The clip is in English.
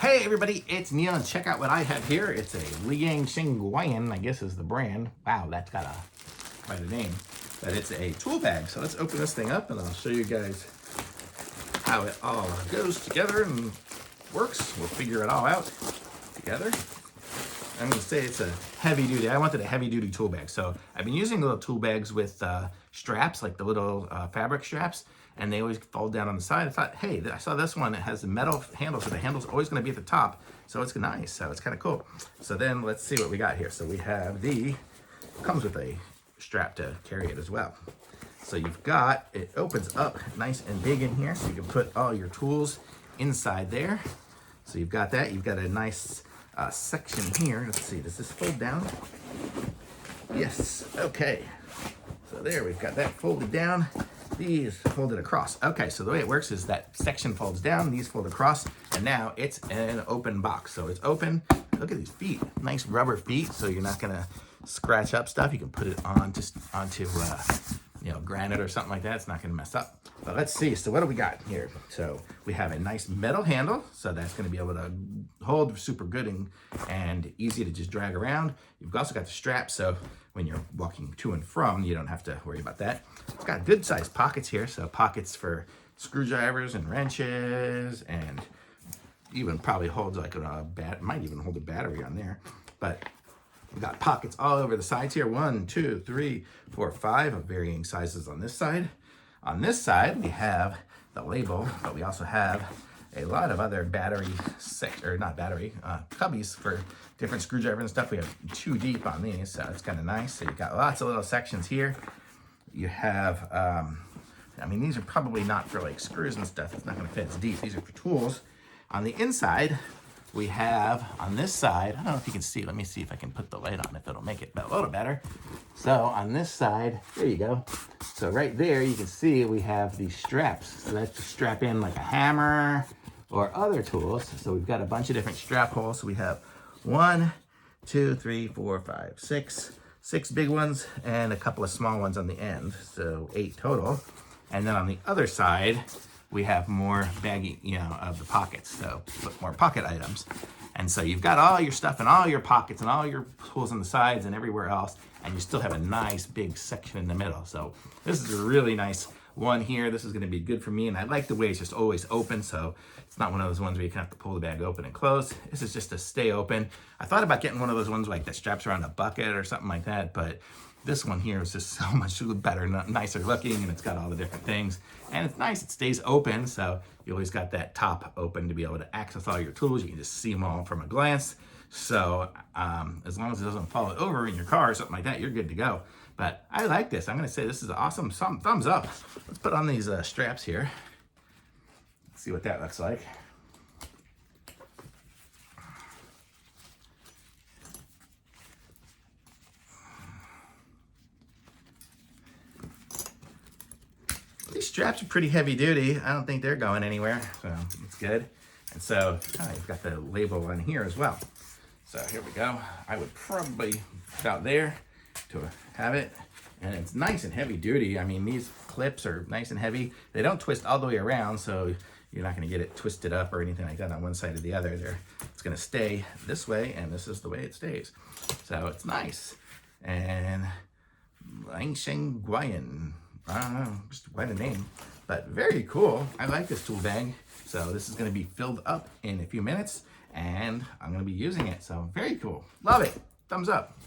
Hey everybody, it's Neil, and check out what I have here. It's a LIANGSHENGYUAN, I guess is the brand. Wow, that's got quite a name. But it's a tool bag. So let's open this thing up and I'll show you guys how it all goes together and works. We'll figure it all out together. I'm gonna say it's a heavy duty. I wanted a heavy duty tool bag. So I've been using little tool bags with straps, like the little fabric straps, and they always fall down on the side. I thought, hey, I saw this one. It has the metal handle, so the handle's always gonna be at the top. So it's nice, so it's kind of cool. So then let's see what we got here. So we have comes with a strap to carry it as well. So it opens up nice and big in here, so you can put all your tools inside there. So you've got that. You've got a nice section here. Let's see, does this fold down? Yes, okay. So there, we've got that folded down. These folded across. Okay, so the way it works is that section folds down, these fold across, and now it's an open box. So it's open. Look at these feet, nice rubber feet, so you're not gonna scratch up stuff. You can put it on onto granite or something like that. It's not gonna mess up. But let's see, so what do we got here? So we have a nice metal handle, so that's gonna be able to hold super good and easy to just drag around. You've also got the strap, so when you're walking to and from, you don't have to worry about that. It's got good sized pockets here, so pockets for screwdrivers and wrenches, and even probably holds like might even hold a battery on there. But we've got pockets all over the sides here. 1, 2, 3, 4, 5 of varying sizes on this side. On this side, we have the label, but we also have a lot of other cubbies for different screwdrivers and stuff. We have 2 deep on these, so it's kind of nice. So you've got lots of little sections here. You have, these are probably not for like screws and stuff. It's not gonna fit as deep. These are for tools. On the inside, we have, on this side, I don't know if you can see, let me see if I can put the light on, if it'll make it a little better. So on this side, there you go. So right there, you can see we have these straps. So that's to strap in like a hammer or other tools. So we've got a bunch of different strap holes. So we have 1, 2, 3, 4, 5, 6 big ones and a couple of small ones on the end. So 8 total. And then on the other side, we have more baggy, of the pockets. So put more pocket items. And so you've got all your stuff in all your pockets and all your tools on the sides and everywhere else, and you still have a nice big section in the middle. So this is a really nice one here. This is gonna be good for me, and I like the way it's just always open, so it's not one of those ones where you have to pull the bag open and close. This is just to stay open. I thought about getting one of those ones like that straps around a bucket or something like that, but this one here is just so much better, nicer looking, and it's got all the different things. And it's nice, it stays open, so you always got that top open to be able to access all your tools. You can just see them all from a glance. So as long as it doesn't fall over in your car or something like that, you're good to go. But I like this. I'm gonna say this is awesome. Thumbs up. Let's put on these straps here. Let's see what that looks like. These straps are pretty heavy duty. I don't think they're going anywhere, so it's good. And so you've got the label on here as well. So here we go. I would probably put out there to have it. And it's nice and heavy duty. I mean, these clips are nice and heavy. They don't twist all the way around, so you're not gonna get it twisted up or anything like that on one side or the other. It's gonna stay this way, and this is the way it stays. So it's nice. And LIANGSHENGYUAN. I don't know, just quite a name, but very cool. I like this tool bag. So this is gonna be filled up in a few minutes, and I'm gonna be using it. So very cool, love it, thumbs up.